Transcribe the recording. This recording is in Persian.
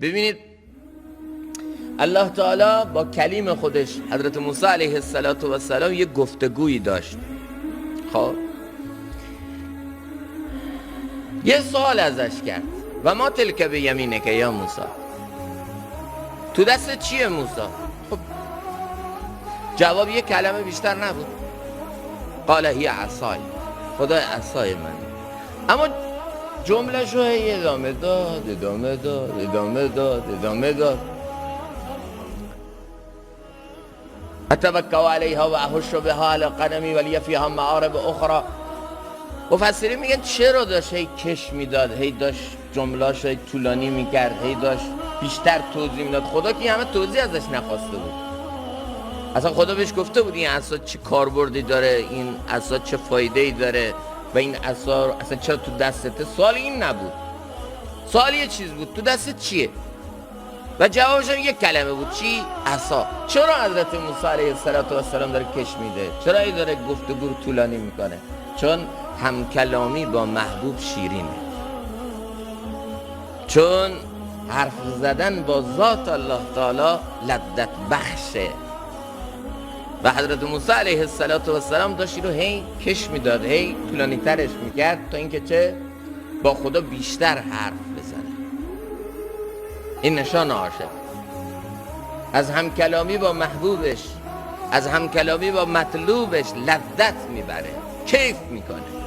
ببینید الله تعالی با کلیم خودش حضرت موسی علیه السلام یه گفتگویی داشت. خب یه سوال ازش کرد و ما تلک به یمینک یا موسی، تو دست چیه موسی؟ خب جواب یه کلمه بیشتر نبود، قال هی عصای، خدا عصای من. اما جمله شو ادامه داد اتوکل علیها و احش بها علی قدمی ولی فیها معارب اخرى. مفسرین میگن چرا داشت هی کش میداد، هی داشت جمله‌اش هی طولانی میکرد، هی داشت بیشتر توضیح میداد؟ خدا که همه توضیح ازش نخواسته بود. اصلا خدا بهش گفته بود این عصا چه کاربردی داره، این عصا چه فایده‌ای داره و این عصا اصلا چرا تو دستته. سوال این نبود، سوال یه چیز بود، تو دستت چیه؟ و جوابش هم یک کلمه بود، چی؟ عصا. چرا حضرت موسی علیه السلام داره کش میده؟ چرا ای داره گفتگو رو طولانی میکنه؟ چون همکلامی با محبوب شیرینه، چون حرف زدن با ذات الله تعالی لذت بخشه. و حضرت موسی علیه السلام داشت رو هی کش میداد، هی طولانی ترش میکرد تا اینکه چه؟ با خدا بیشتر حرف بزنه. این نشان عاشق، از همکلامی با محبوبش، از همکلامی با مطلوبش لذت میبره، کیف میکنه.